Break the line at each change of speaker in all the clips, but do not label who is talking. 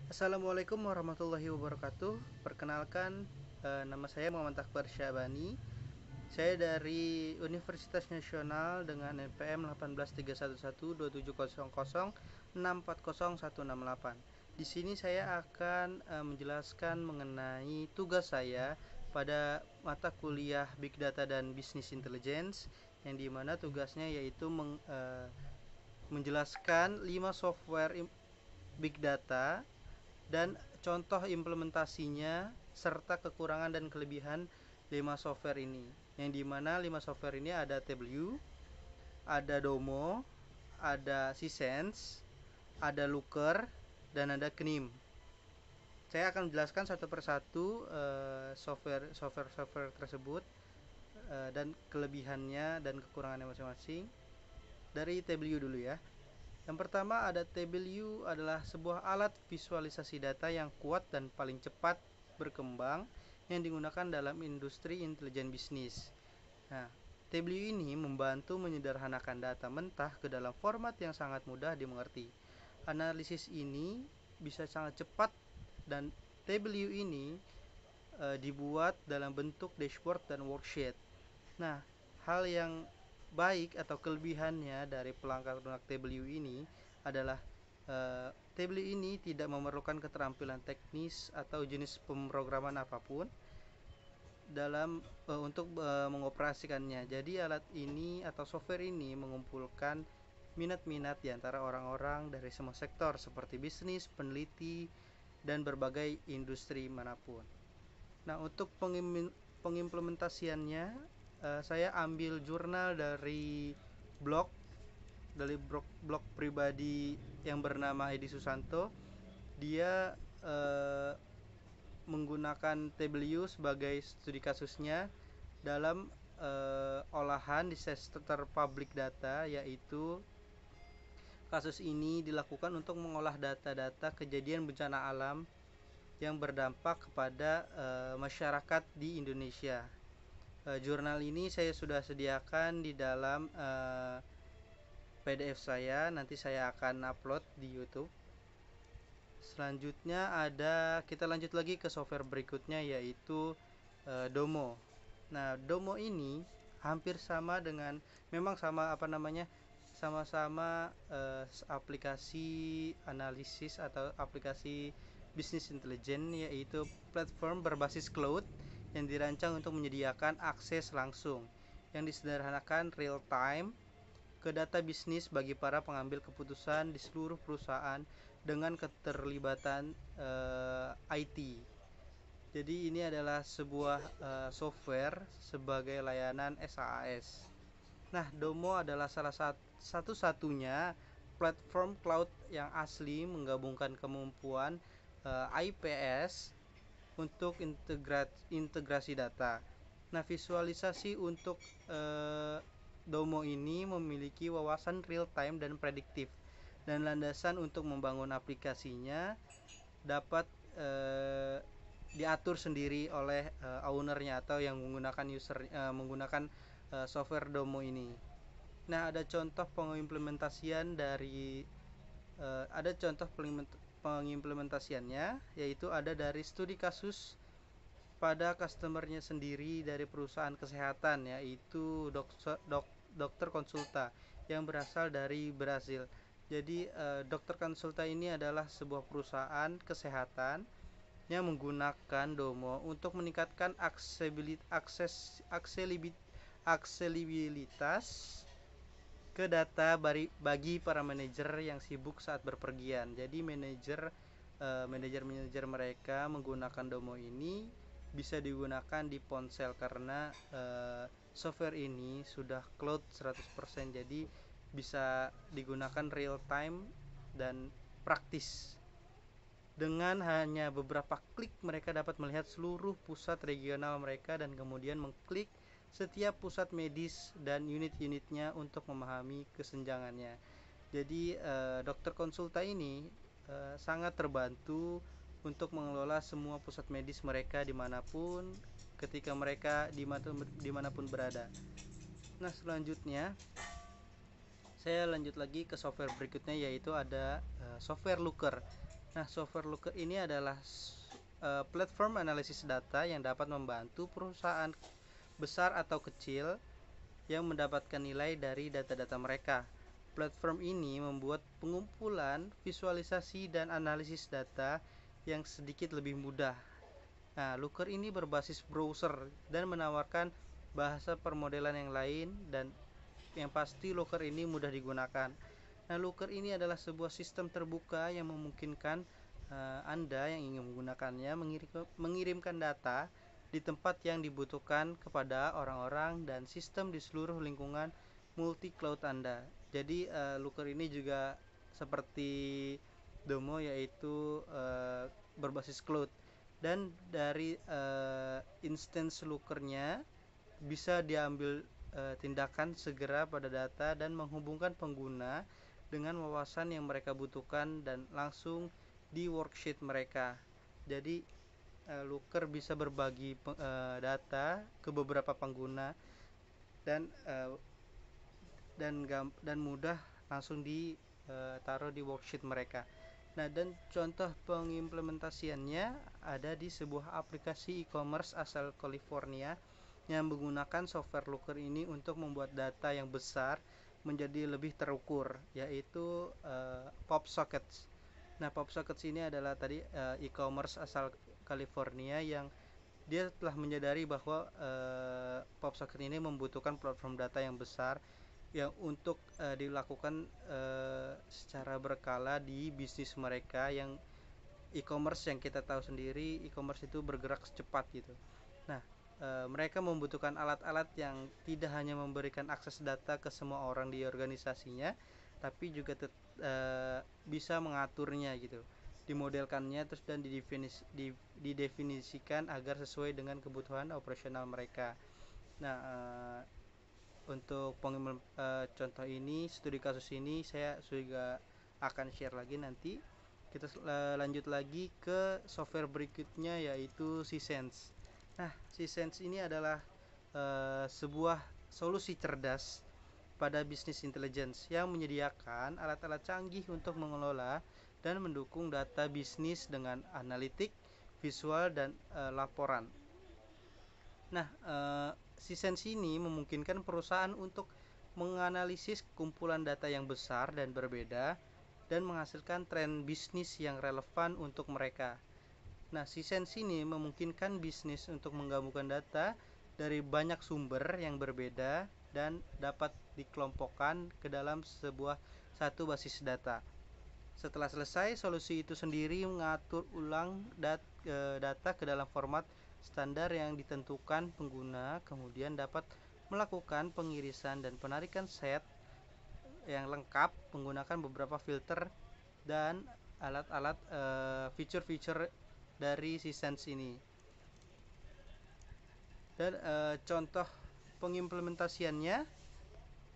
Assalamualaikum warahmatullahi wabarakatuh. Perkenalkan, nama saya Muhammad Akbar Syabani. Saya dari Universitas Nasional dengan NPM 183112700640168. Di sini saya akan menjelaskan mengenai tugas saya pada mata kuliah Big Data dan Business Intelligence, yang dimana tugasnya yaitu menjelaskan 5 software Big Data dan contoh implementasinya serta kekurangan dan kelebihan 5 software ini. Yang dimana 5 software ini ada TableView, ada Domo, ada Sisense, ada Looker, dan ada Knim. Saya akan menjelaskan satu persatu software tersebut dan kelebihannya dan kekurangannya masing-masing. Dari TableView dulu ya. Yang pertama ada TableView, adalah sebuah alat visualisasi data yang kuat dan paling cepat berkembang yang digunakan dalam industri intelijen bisnis. Nah, TableView ini membantu menyederhanakan data mentah ke dalam format yang sangat mudah dimengerti. Analisis ini bisa sangat cepat dan TableView ini dibuat dalam bentuk dashboard dan worksheet. Nah, hal yang baik atau kelebihannya dari pelanggan lunak TableView ini adalah TableView ini tidak memerlukan keterampilan teknis atau jenis pemrograman apapun dalam untuk mengoperasikannya. Jadi alat ini atau software ini mengumpulkan minat-minat di antara orang-orang dari semua sektor seperti bisnis, peneliti, dan berbagai industri manapun. Nah, untuk pengimplementasiannya, saya ambil jurnal blog blog pribadi yang bernama Edi Susanto. Dia menggunakan TableView sebagai studi kasusnya dalam olahan disaster public data, yaitu kasus ini dilakukan untuk mengolah data-data kejadian bencana alam yang berdampak kepada masyarakat di Indonesia. Jurnal ini saya sudah sediakan di dalam PDF saya, nanti saya akan upload di YouTube. Selanjutnya kita lanjut lagi ke software berikutnya, yaitu Domo. Nah, Domo ini hampir sama dengan, memang sama sama-sama aplikasi analisis atau aplikasi bisnis intelijen, yaitu platform berbasis cloud yang dirancang untuk menyediakan akses langsung yang disederhanakan real time ke data bisnis bagi para pengambil keputusan di seluruh perusahaan dengan keterlibatan IT. Jadi ini adalah sebuah software sebagai layanan SaaS. Nah, Domo adalah salah satu-satunya platform cloud yang asli menggabungkan kemampuan IPS untuk integrasi data. Nah, visualisasi untuk Domo ini memiliki wawasan real time dan prediktif, dan landasan untuk membangun aplikasinya dapat diatur sendiri oleh ownernya atau yang menggunakan software Domo ini. Nah, ada contoh pengimplementasian dari ada contoh pengimplementasiannya, yaitu ada dari studi kasus pada customernya sendiri dari perusahaan kesehatan, yaitu dokter konsulta yang berasal dari Brasil. Jadi dokter konsulta ini adalah sebuah perusahaan kesehatan yang menggunakan Domo untuk meningkatkan aksesibilitas ke data bagi para manajer yang sibuk saat berpergian. Jadi manajer mereka menggunakan Domo ini bisa digunakan di ponsel karena software ini sudah cloud 100%, jadi bisa digunakan real time dan praktis. Dengan hanya beberapa klik mereka dapat melihat seluruh pusat regional mereka dan kemudian mengklik setiap pusat medis dan unit-unitnya untuk memahami kesenjangannya. Jadi dokter konsulta ini sangat terbantu untuk mengelola semua pusat medis mereka dimanapun, ketika mereka dimanapun berada. Nah, selanjutnya saya lanjut lagi ke software berikutnya, yaitu ada software Looker. Nah, software Looker ini adalah platform analisis data yang dapat membantu perusahaan besar atau kecil yang mendapatkan nilai dari data-data mereka. Platform ini membuat pengumpulan, visualisasi, dan analisis data yang sedikit lebih mudah. Nah, Looker ini berbasis browser dan menawarkan bahasa permodelan yang lain, dan yang pasti Looker ini mudah digunakan. Nah, Looker ini adalah sebuah sistem terbuka yang memungkinkan Anda yang ingin menggunakannya mengirimkan data di tempat yang dibutuhkan kepada orang-orang dan sistem di seluruh lingkungan multi cloud Anda. Jadi Looker ini juga seperti Domo, yaitu berbasis cloud, dan dari instance Lookernya bisa diambil tindakan segera pada data dan menghubungkan pengguna dengan wawasan yang mereka butuhkan dan langsung di worksheet mereka. Jadi Looker bisa berbagi data ke beberapa pengguna dan mudah langsung ditaruh di worksheet mereka. Nah, dan contoh pengimplementasiannya ada di sebuah aplikasi e-commerce asal California yang menggunakan software Looker ini untuk membuat data yang besar menjadi lebih terukur, yaitu PopSockets. Nah, PopSockets ini adalah tadi e-commerce asal California yang dia telah menyadari bahwa PopSocket ini membutuhkan platform data yang besar yang untuk dilakukan secara berkala di bisnis mereka yang e-commerce. Yang kita tahu sendiri, e-commerce itu bergerak secepat gitu. Nah, mereka membutuhkan alat-alat yang tidak hanya memberikan akses data ke semua orang di organisasinya, tapi juga bisa mengaturnya gitu, dimodelkannya terus dan didefinisikan agar sesuai dengan kebutuhan operasional mereka. Nah, untuk contoh ini, studi kasus ini saya juga akan share lagi nanti. Kita lanjut lagi ke software berikutnya, yaitu Sisense. Nah, Sisense ini adalah sebuah solusi cerdas pada bisnis intelligence yang menyediakan alat-alat canggih untuk mengelola dan mendukung data bisnis dengan analitik, visual, dan laporan. Nah, Sisense ini memungkinkan perusahaan untuk menganalisis kumpulan data yang besar dan berbeda dan menghasilkan tren bisnis yang relevan untuk mereka. Nah, Sisense ini memungkinkan bisnis untuk menggabungkan data dari banyak sumber yang berbeda dan dapat dikelompokkan ke dalam satu basis data. Setelah selesai, solusi itu sendiri mengatur ulang data ke dalam format standar yang ditentukan pengguna, kemudian dapat melakukan pengirisan dan penarikan set yang lengkap menggunakan beberapa filter dan alat-alat feature-feature dari Sisense ini. Dan contoh pengimplementasiannya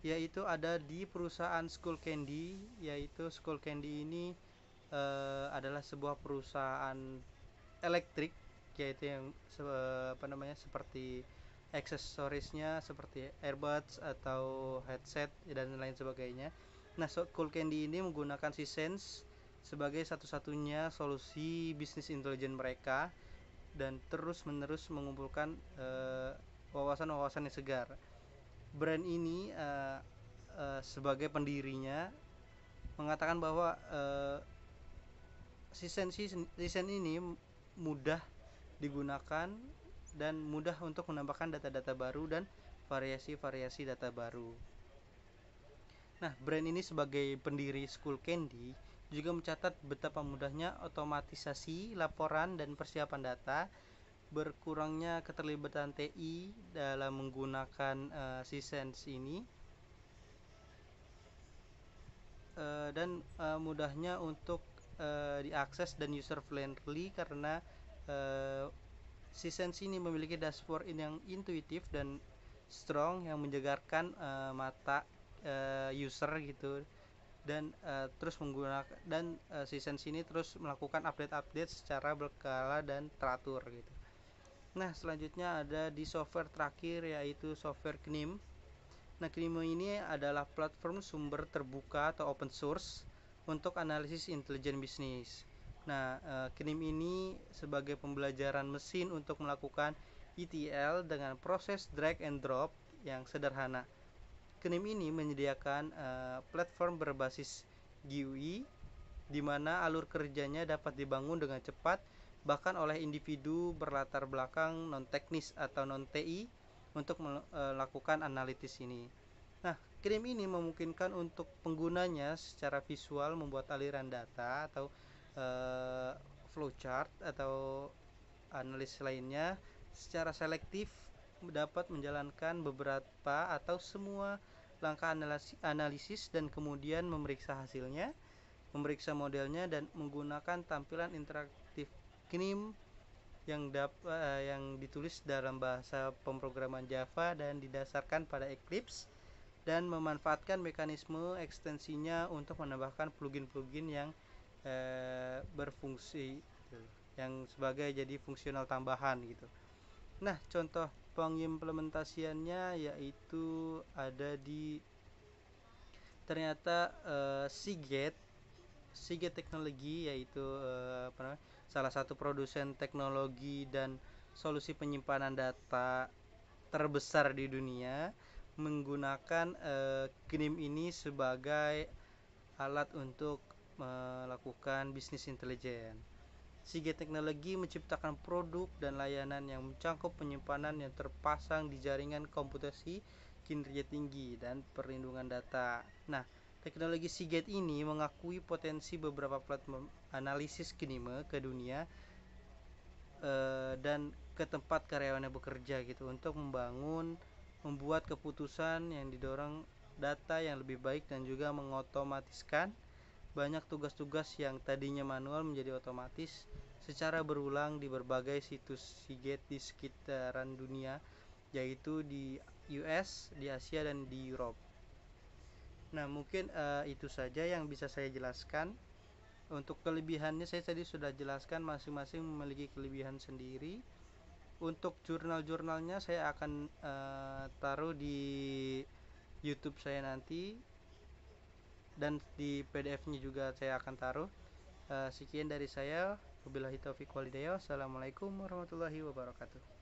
yaitu ada di perusahaan Skullcandy, yaitu Skullcandy ini adalah sebuah perusahaan elektrik, yaitu yang seperti aksesorisnya seperti earbuds atau headset dan lain sebagainya. Nah, Skullcandy ini menggunakan Sisense sebagai satu-satunya solusi bisnis intelijen mereka dan terus-menerus mengumpulkan wawasan-wawasan yang segar. Brand ini sebagai pendirinya mengatakan bahwa Sisense ini mudah digunakan dan mudah untuk menambahkan data-data baru dan variasi-variasi data baru. Nah, brand ini sebagai pendiri Skullcandy juga mencatat betapa mudahnya otomatisasi laporan dan persiapan data, berkurangnya keterlibatan TI dalam menggunakan Sisense ini, dan mudahnya untuk diakses dan user friendly karena Sisense ini memiliki dashboard yang intuitif dan strong yang menyegarkan mata user gitu, dan terus menggunakan dan Sisense ini terus melakukan update secara berkala dan teratur gitu. Nah, selanjutnya ada di software terakhir, yaitu software KNIM. Nah, KNIM ini adalah platform sumber terbuka atau open source untuk analisis intelijen bisnis. Nah, KNIM ini sebagai pembelajaran mesin untuk melakukan ETL dengan proses drag and drop yang sederhana. KNIM ini menyediakan platform berbasis GUI di mana alur kerjanya dapat dibangun dengan cepat bahkan oleh individu berlatar belakang non-teknis atau non-TI untuk melakukan analisis ini. Nah, KNIM ini memungkinkan untuk penggunanya secara visual membuat aliran data atau flowchart atau analis lainnya secara selektif dapat menjalankan beberapa atau semua langkah analisis dan kemudian memeriksa hasilnya, memeriksa modelnya dan menggunakan tampilan interaktif KNIM yang ditulis dalam bahasa pemrograman Java dan didasarkan pada Eclipse dan memanfaatkan mekanisme ekstensinya untuk menambahkan plugin-plugin yang berfungsi yang sebagai jadi fungsional tambahan gitu. Nah, contoh pengimplementasiannya yaitu ada di ternyata Seagate Technology, yaitu salah satu produsen teknologi dan solusi penyimpanan data terbesar di dunia, menggunakan KNIM ini sebagai alat untuk melakukan bisnis intelijen. Seagate Technology menciptakan produk dan layanan yang mencakup penyimpanan yang terpasang di jaringan komputasi kinerja tinggi dan perlindungan data. Nah, teknologi Seagate ini mengakui potensi beberapa platform analisis KNIM ke dunia dan ke tempat karyawannya bekerja gitu untuk membuat keputusan yang didorong data yang lebih baik dan juga mengotomatiskan banyak tugas-tugas yang tadinya manual menjadi otomatis secara berulang di berbagai situs Seagate di sekitaran dunia, yaitu di US, di Asia dan di Eropa. Nah, mungkin itu saja yang bisa saya jelaskan. Untuk kelebihannya saya tadi sudah jelaskan, masing-masing memiliki kelebihan sendiri. Untuk jurnal-jurnalnya saya akan taruh di YouTube saya nanti, dan di PDF-nya juga saya akan taruh. Sekian dari saya. Wabillahi taufiq walhidayah. Wassalamualaikum warahmatullahi wabarakatuh.